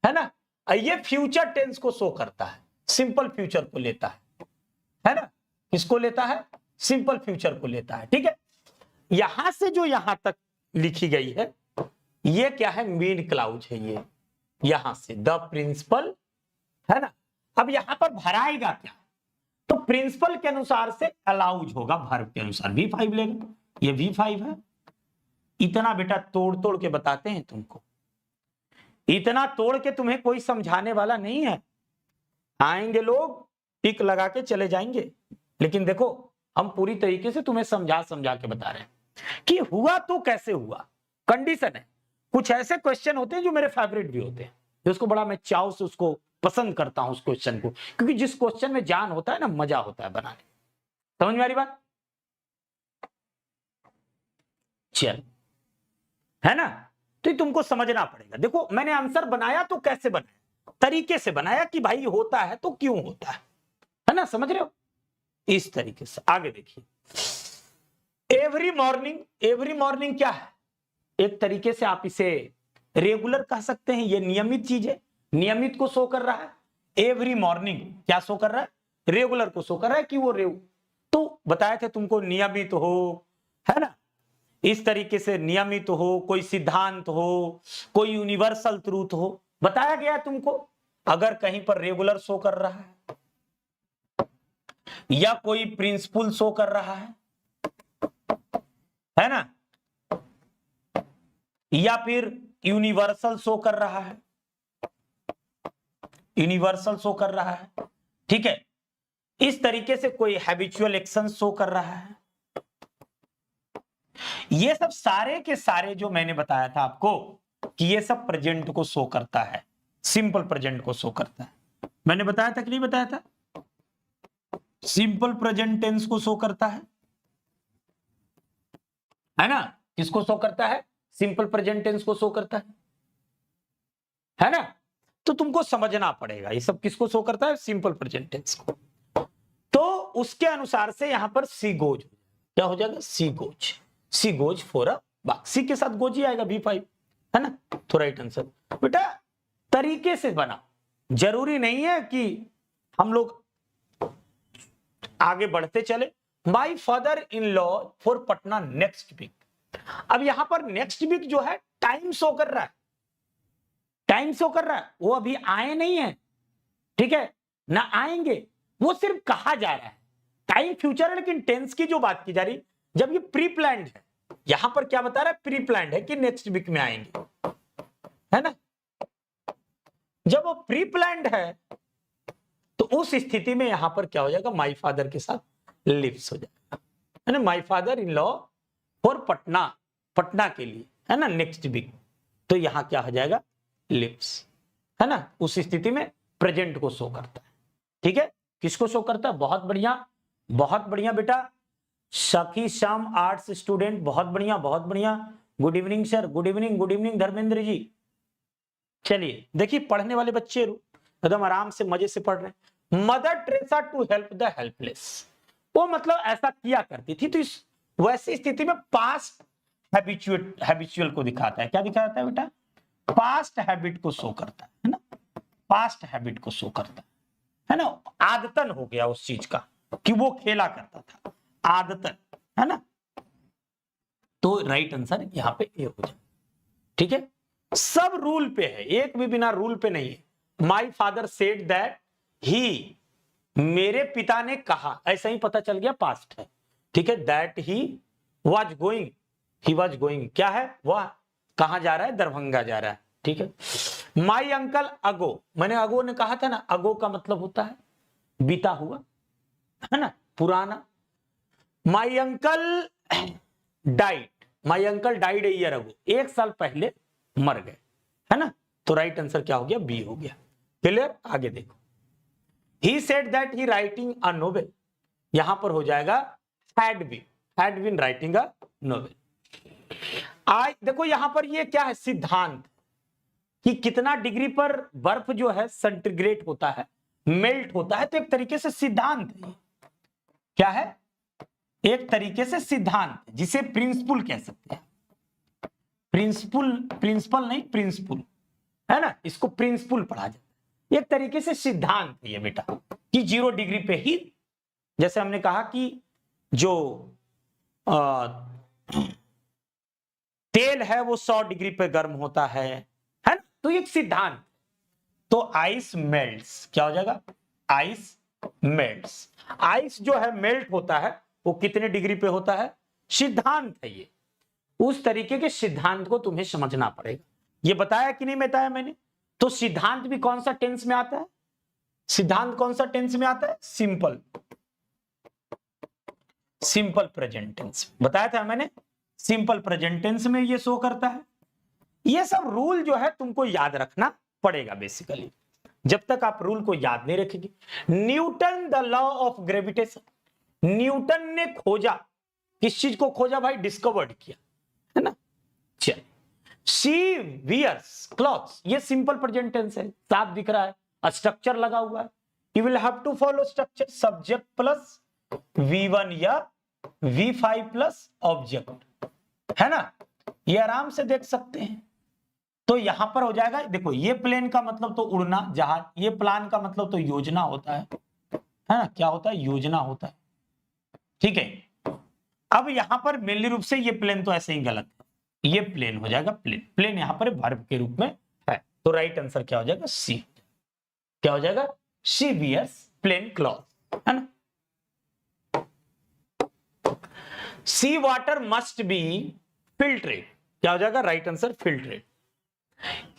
है ना, ये फ्यूचर टेंस को शो करता है, सिंपल फ्यूचर को लेता है ना, किसको लेता है, सिंपल फ्यूचर को लेता है, ठीक है। यहां से जो यहां तक लिखी गई है ये क्या है, मेन क्लाउज है, ये यहां से द प्रिंसिपल है ना। अब यहां पर भराएगा क्या, तो प्रिंसिपल के अनुसार से अलाउज होगा, वर्ब के अनुसार V5 लेगा, ये V5 है। इतना बेटा तोड़ तोड़ के बताते हैं तुमको, इतना तोड़ के तुम्हें कोई समझाने वाला नहीं है, आएंगे लोग टिक लगा के चले जाएंगे, लेकिन देखो हम पूरी तरीके से तुम्हें समझा के बता रहे हैं कि हुआ तो कैसे हुआ, कंडीशन है। कुछ ऐसे क्वेश्चन होते हैं जो मेरे फेवरेट भी होते हैं, जो उसको बड़ा मैं चाव से उसको पसंद करता हूं उस क्वेश्चन को, क्योंकि जिस क्वेश्चन में जान होता है ना, मजा होता है बनाने। समझ में आ रही बात, चल है ना, तो तुमको समझना पड़ेगा। देखो मैंने आंसर बनाया तो कैसे बनाया, तरीके से बनाया कि भाई होता है तो क्यों होता है ना, समझ रहे हो, इस तरीके से। आगे देखिए, एवरी मॉर्निंग क्या है, एक तरीके से आप इसे रेगुलर कह सकते हैं, ये नियमित चीज है, नियमित को शो कर रहा है। एवरी मॉर्निंग क्या शो कर रहा है, रेगुलर को शो कर रहा है कि वो तो बताए थे तुमको नियमित हो, है ना, इस तरीके से नियमित हो, कोई सिद्धांत हो, कोई यूनिवर्सल ट्रूथ हो, बताया गया तुमको। अगर कहीं पर रेगुलर शो कर रहा है या कोई प्रिंसिपल शो कर रहा है ना, या फिर यूनिवर्सल शो कर रहा है, यूनिवर्सल शो कर रहा है, ठीक है, इस तरीके से कोई हैबिचुअल एक्शन शो कर रहा है, ये सब सारे के सारे जो मैंने बताया था आपको कि ये सब प्रेजेंट को शो करता है, सिंपल प्रेजेंट को शो करता है। मैंने बताया था कि नहीं बताया था? सिंपल प्रेजेंट टेंस को शो करता है ना? किसको शो करता है? सिंपल प्रेजेंट टेंस को शो करता है ना? तो तुमको समझना पड़ेगा ये सब किसको शो करता है, सिंपल प्रेजेंट टेंस को। तो उसके अनुसार से यहां पर सी गोज, क्या हो जाएगा, she goes, she goes for a walk, she के साथ गोज ही आएगा V5, है ना? तो राइट आंसर बेटा तरीके से बना, जरूरी नहीं है कि हम लोग आगे बढ़ते चले। My father in law for Patna next week. अब यहां पर नेक्स्ट वीक जो है टाइम शो कर रहा है, टाइम शो कर रहा है, वो अभी आए नहीं है, ठीक है ना, आएंगे, वो सिर्फ कहा जा रहा है, टाइम फ्यूचर है, लेकिन टेंस की जो बात की जा रही, जब ये प्री प्लान्ड है, यहां पर क्या बता रहा है, प्री प्लान्ड है कि नेक्स्ट वीक में आएंगे, है ना? जब वो प्री प्लान्ड है तो उस स्थिति में यहां पर क्या हो जाएगा, माई फादर के साथ लिव्स हो जाएगा, है ना? माई father in law for Patna, Patna के लिए, है ना, नेक्स्ट वीक, तो यहां क्या हो जाएगा, लिव्स, है ना? उस स्थिति में प्रेजेंट को शो करता है, ठीक है? किसको शो करता है? बहुत बढ़िया बेटा, सखी श्याम आर्ट्स स्टूडेंट, बहुत बढ़िया। Good evening sir, good evening Dharmendra ji. चलिए देखिए, पढ़ने वाले बच्चे एकदम आराम से मजे से पढ़ रहे हैं। Mother Teresa to help the helpless, वो मतलब ऐसा किया करती थी, तो इस वैसी स्थिति में पास्ट हैबिचुअल को दिखाता है। क्या दिखाता है बेटा? पास्ट हैबिट को शो करता है ना, पास्ट हैबिट को शो करता है ना, आदतन हो गया उस चीज का कि वो खेला करता था, आदतन, है ना? तो राइट आंसर यहां पे ए हो जाए, ठीक है? सब रूल पे है, एक भी बिना रूल पे नहीं है। माई फादर सेड दैट ही, मेरे पिता ने कहा, ऐसा ही पता चल गया पास्ट है, ठीक है? दैट ही वाज गोइंग, क्या है, वह कहां जा रहा है, दरभंगा जा रहा है, ठीक है? माई अंकल अगो, मैंने अगो ने कहा था ना, अगो का मतलब होता है बीता हुआ, है ना, पुराना। My uncle died a year ago, एक साल पहले मर गए, है ना? तो राइट आंसर क्या हो गया, बी हो गया। क्लियर? आगे देखो, he said that he writing a novel, यहां पर हो जाएगा had been writing a novel. देखो यहां पर ये क्या है, सिद्धांत, कि कितना डिग्री पर बर्फ जो है सेंटीग्रेड होता है, मेल्ट होता है, तो एक तरीके से सिद्धांत है। क्या है? एक तरीके से सिद्धांत, जिसे प्रिंसिपल कह सकते हैं। प्रिंसिपल नहीं, प्रिंसिपल, है ना, इसको प्रिंसिपल पढ़ा जाता है। एक तरीके से सिद्धांत है ये बेटा, कि 0 डिग्री पे ही, जैसे हमने कहा कि जो तेल है वो 100 डिग्री पे गर्म होता है ना? तो एक सिद्धांत। तो आइस मेल्ट्स, क्या हो जाएगा, आइस मेल्ट्स। आइस जो है मेल्ट होता है, वो कितने डिग्री पे होता है, सिद्धांत है ये। उस तरीके के सिद्धांत को तुम्हें समझना पड़ेगा। ये बताया कि नहीं बताया मैंने? तो सिद्धांत भी कौन सा टेंस में आता है, सिद्धांत कौन सा टेंस में आता है, सिंपल प्रेजेंट टेंस, बताया था मैंने, सिंपल प्रेजेंट टेंस में ये शो करता है। ये सब रूल जो है तुमको याद रखना पड़ेगा बेसिकली, जब तक आप रूल को याद नहीं रखेंगे। Newton the law of gravitation, Newton ने खोजा, किस चीज को खोजा भाई, डिस्कवर्ड किया, है ना? चल, शी वियर्स क्लॉथ्स, ये सिंपल प्रेजेंट टेंस है, साफ दिख रहा है, स्ट्रक्चर लगा हुआ है। You will have to follow structure, subject plus V1 या V5 प्लस ऑब्जेक्ट, है ना? ये आराम से देख सकते हैं। तो यहां पर हो जाएगा, देखो ये प्लेन का मतलब तो उड़ना, जहाज, ये प्लान का मतलब तो योजना होता है ना, क्या होता है, योजना होता है। ठीक है, अब यहां पर मेनली रूप से ये प्लेन तो ऐसे ही गलत है, ये प्लेन हो जाएगा, प्लेन, प्लेन यहां पर वर्ब के रूप में है, तो राइट आंसर क्या हो जाएगा, सी। क्या हो जाएगा, शी वियर्स प्लेन क्लॉथ, है ना। सी वाटर मस्ट बी फिल्ट्रेट, क्या हो जाएगा, राइट आंसर फिल्ट्रेट।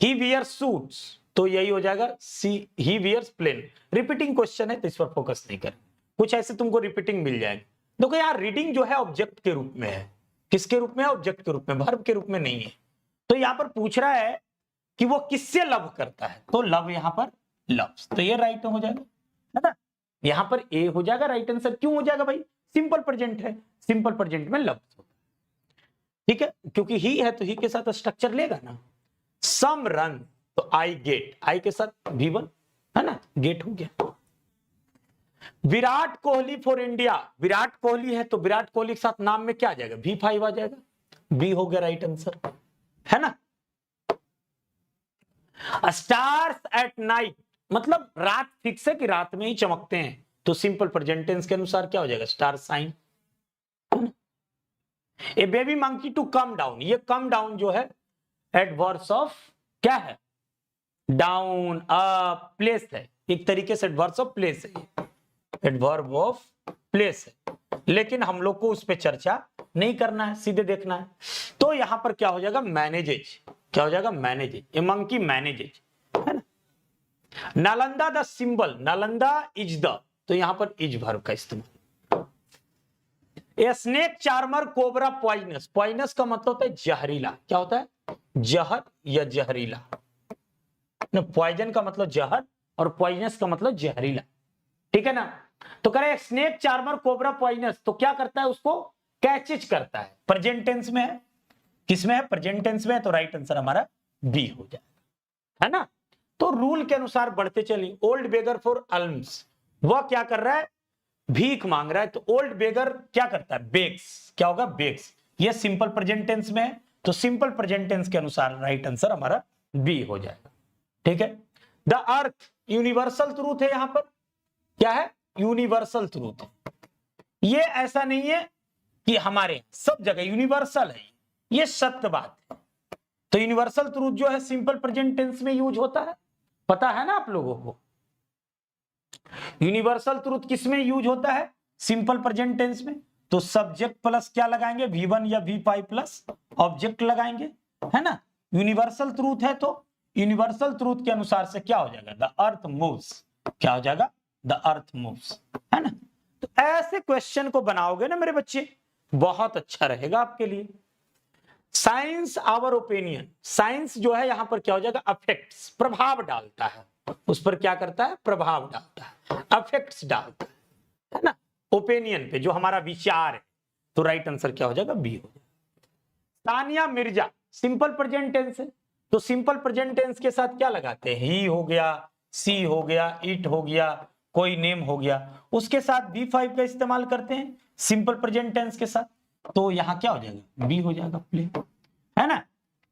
ही वियर्स सूट्स, तो यही हो जाएगा सी, ही वियर्स प्लेन। रिपीटिंग क्वेश्चन है तो इस पर फोकस नहीं करें, कुछ ऐसे तुमको रिपीटिंग मिल जाएगी। देखो यार, रीडिंग जो है ऑब्जेक्ट के रूप में है, किसके रूप में है, ऑब्जेक्ट के रूप में, वर्ब के रूप में नहीं है। तो यहां पर पूछ रहा है कि वो किससे लव करता है, तो लव यहां पर लव्स, तो ये राइट हो जाएगा, है ना। यहां पर ए हो जाएगा राइट आंसर। क्यों हो जाएगा भाई, सिंपल प्रेजेंट है, सिंपल प्रेजेंट में लव्स होता है, ठीक है, क्योंकि ही है तो ही के साथ स्ट्रक्चर लेगा ना। सम रन, तो आई गेट, आई के साथ V1, है ना, गेट हो गया। विराट कोहली फॉर इंडिया, विराट कोहली है तो विराट कोहली के साथ नाम में क्या आ जाएगा, V5 आ जाएगा, बी हो गया राइट आंसर, है ना। स्टार्स एट नाइट, मतलब रात फिक्स है कि रात में ही चमकते हैं, तो सिंपल प्रेजेंट टेंस के अनुसार क्या हो जाएगा, star sign. A baby monkey to come down, ये कम डाउन जो है एडवर्ब्स ऑफ क्या है, डाउन, अप, प्लेस है, एक तरीके से एडवर्ब्स ऑफ प्लेस है, एडवर्ब ऑफ प्लेस है, लेकिन हम लोग को उस पर चर्चा नहीं करना है, सीधे देखना है। तो यहां पर क्या हो जाएगा, मैनेजेज, क्या हो जाएगा, मैनेजेज, ए मंकी मैनेजेज, है ना। Nalanda the symbol, Nalanda is the, तो यहां पर इज वर्ब का इस्तेमाल। A snake charmer cobra poisonous, poisonous का मतलब होता है जहरीला, क्या होता है, जहर या जहरीला। पॉइजन का मतलब जहर और पॉइजनस का मतलब जहरीला, ठीक है ना। तो कह रहे स्नेक चार्मर कोबरा पॉइजनस, तो क्या करता है, उसको कैचेज करता है, प्रेजेंट टेंस में है, किसमें है, प्रेजेंट टेंस में है, तो राइट आंसर हमारा बी हो जाएगा, है ना। तो रूल के अनुसार बढ़ते चलिए। ओल्ड बेगर फॉर अल्म्स, वह क्या कर रहा है, भीख मांग रहा है, तो ओल्ड बेगर क्या करता है, बेग्स, क्या होगा, बेग्स, ये सिंपल प्रेजेंट टेंस में है, तो सिंपल प्रेजेंट टेंस के अनुसार राइट आंसर हमारा बी हो जाएगा, ठीक है। द अर्थ, यूनिवर्सल ट्रूथ है, यहां पर क्या है, यूनिवर्सल ट्रूथ है, ये ऐसा नहीं है कि हमारे सब जगह यूनिवर्सल है, ये सत्य बात है। तो यूनिवर्सल ट्रूथ जो है सिंपल प्रेजेंट टेंस में यूज होता है, पता है ना आप लोगों को। यूनिवर्सल ट्रूथ किसमें यूज होता है, सिंपल प्रेजेंट टेंस में, तो सब्जेक्ट प्लस क्या लगाएंगे, V1 या V5 प्लस ऑब्जेक्ट लगाएंगे, है ना। यूनिवर्सल ट्रूथ है तो यूनिवर्सल ट्रूथ के अनुसार से क्या हो जाएगा, द अर्थ मूव्स, क्या हो जाएगा, द अर्थ मूव्स, है ना। तो ऐसे क्वेश्चन को बनाओगे ना मेरे बच्चे, बहुत अच्छा रहेगा आपके लिए। साइंस आवर ओपिनियन, साइंस जो है यहां पर क्या हो जाएगा, अफेक्ट्स, प्रभाव डालता है, उस पर क्या करता है, प्रभाव डालता है, अफेक्ट्स डालता है ना, ओपिनियन पे, जो हमारा विचार है, तो राइट आंसर क्या हो जाएगा, बी हो जाएगा। Tania Mirza, simple present tense है, तो सिंपल प्रेजेंट टेंस के साथ क्या लगाते हैं, ही हो गया, सी हो गया, इट हो गया, कोई नेम हो गया, उसके साथ V5 का इस्तेमाल करते हैं सिंपल प्रेजेंट टेंस के साथ, तो यहां क्या हो जाएगा, बी हो जाएगा, प्ले, है ना।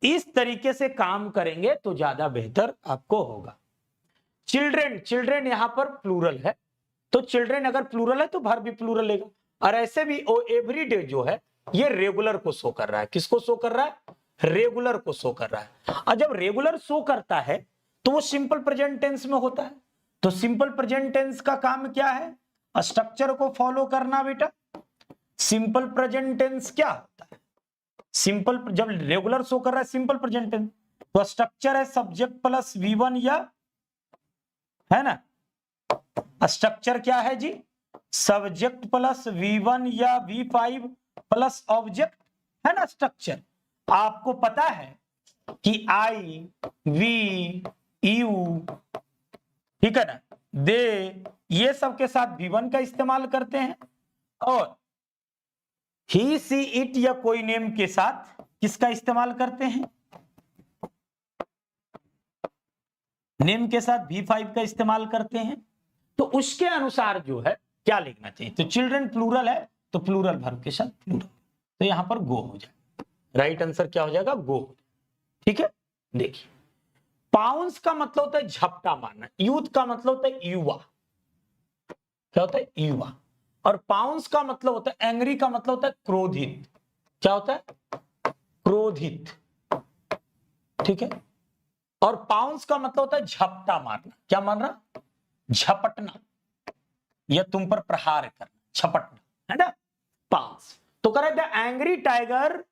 इस तरीके से काम करेंगे तो ज्यादा बेहतर आपको होगा। चिल्ड्रेन, चिल्ड्रेन यहां पर प्लूरल है, तो चिल्ड्रेन अगर प्लूरल है तो वर्ब भी प्लूरल लेगा, और ऐसे भी एवरीडे जो है ये रेगुलर को शो कर रहा है, किसको शो कर रहा है, रेगुलर को शो कर रहा है। और जब रेगुलर शो करता है तो वो सिंपल प्रेजेंट टेंस में होता है, तो सिंपल प्रेजेंट टेंस का काम क्या है, स्ट्रक्चर को फॉलो करना बेटा। सिंपल प्रेजेंट टेंस क्या होता है, सिंपल, जब रेगुलर शो कर रहा है सिंपल प्रेजेंट टेंस, तो स्ट्रक्चर है सब्जेक्ट प्लस V1 या, है ना, स्ट्रक्चर क्या है जी, सब्जेक्ट प्लस V1 या V5 प्लस ऑब्जेक्ट, है ना। स्ट्रक्चर आपको पता है कि आई, वी, यू, ठीक है ना, दे, ये सब के साथ V1 का इस्तेमाल करते हैं, और ही, सी, इट या कोई नेम के साथ किसका इस्तेमाल करते हैं, नेम के साथ V5 का इस्तेमाल करते हैं। तो उसके अनुसार जो है क्या लिखना चाहिए, तो चिल्ड्रन प्लूरल है तो प्लूरल वर्ब के साथ प्लूरल, तो यहां पर गो हो जाएगा, राइट आंसर क्या हो जाएगा, गो, ठीक है। देखिए, पाउंस का मतलब होता है झपटा मारना, यूथ का मतलब होता है युवा, क्या होता है, युवा। और पाउंस का मतलब होता है, एंग्री का मतलब होता है क्रोधित। क्या होता है, क्रोधित, ठीक है। और पाउंस का मतलब होता है झपटा मारना। क्या मारना, झपटना, या तुम पर प्रहार करना, झपटना, है ना, पाउंस। तो कह रहे the angry tiger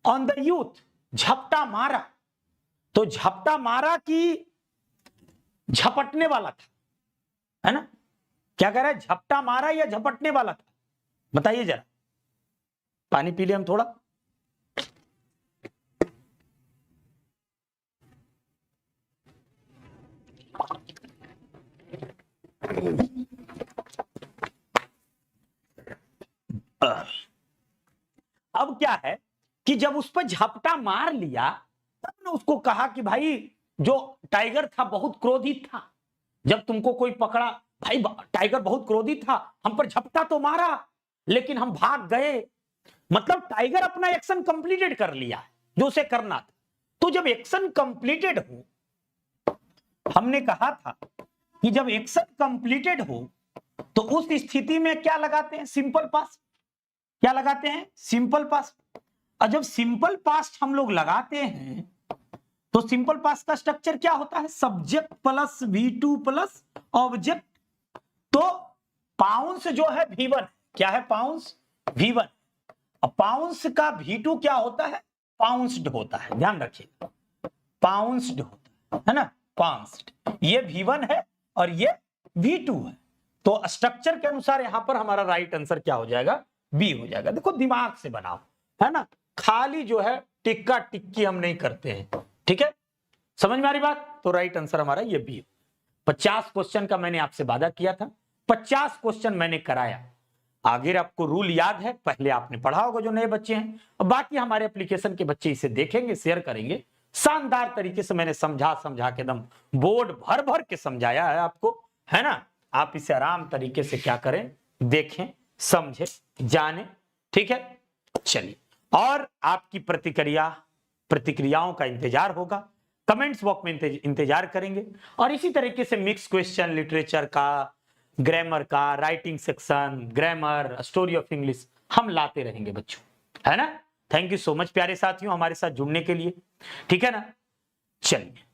on the youth, झपटा मारा। तो झपटा मारा कि झपटने वाला था, है ना। क्या कह रहा है, झपटा मारा या झपटने वाला था, बताइए जरा। पानी पी ले हम थोड़ा। अब क्या है कि जब उस पर झपटा मार लिया तब ने उसको कहा कि भाई जो टाइगर था बहुत क्रोधित था, जब तुमको कोई पकड़ा, भाई टाइगर बहुत क्रोधित था, हम पर झपटा तो मारा लेकिन हम भाग गए। मतलब टाइगर अपना एक्शन कंप्लीटेड कर लिया जो उसे करना था। तो जब एक्शन कंप्लीटेड हो, हमने कहा था कि जब एक्शन कंप्लीटेड हो तो उस स्थिति में क्या लगाते हैं, सिंपल पास्ट। क्या लगाते हैं, सिंपल पास्ट। और जब सिंपल पास्ट हम लोग लगाते हैं तो सिंपल पास्ट का स्ट्रक्चर क्या होता है, subject plus V2 plus object. तो पाउंस जो है V1, क्या है, पाउंस V1। और पाउंस का V2 क्या होता है, पाउंस्ड होता है, ध्यान रखिए, पाउंस्ड होता है ना, पाउंस्ड। ये V1 है और ये V2 है। तो स्ट्रक्चर के अनुसार यहां पर हमारा राइट आंसर क्या हो जाएगा, बी हो जाएगा। देखो दिमाग से बनाओ, है ना, खाली जो है टिक्का टिक्की हम नहीं करते हैं, ठीक है, समझ में आ रही बात। तो राइट आंसर हमारा ये बी। 50 क्वेश्चन का मैंने आपसे वादा किया था, 50 क्वेश्चन मैंने कराया। आगे आपको रूल याद है, पहले आपने पढ़ा होगा जो नए बच्चे हैं, और बाकी हमारे एप्लीकेशन के बच्चे इसे देखेंगे, शेयर करेंगे। शानदार तरीके से मैंने समझा के एकदम बोर्ड भर भर के समझाया है आपको, है ना। आप इसे आराम तरीके से क्या करें, देखें, समझे, जाने, ठीक है। चलिए, और आपकी प्रतिक्रियाओं का इंतजार होगा, कमेंट्स बॉक्स में इंतजार करेंगे। और इसी तरीके से मिक्स क्वेश्चन, लिटरेचर का, ग्रामर का, writing section, grammar, story of English हम लाते रहेंगे बच्चों, है ना। थैंक यू सो मच प्यारे साथियों हमारे साथ जुड़ने के लिए, ठीक है ना। चलिए।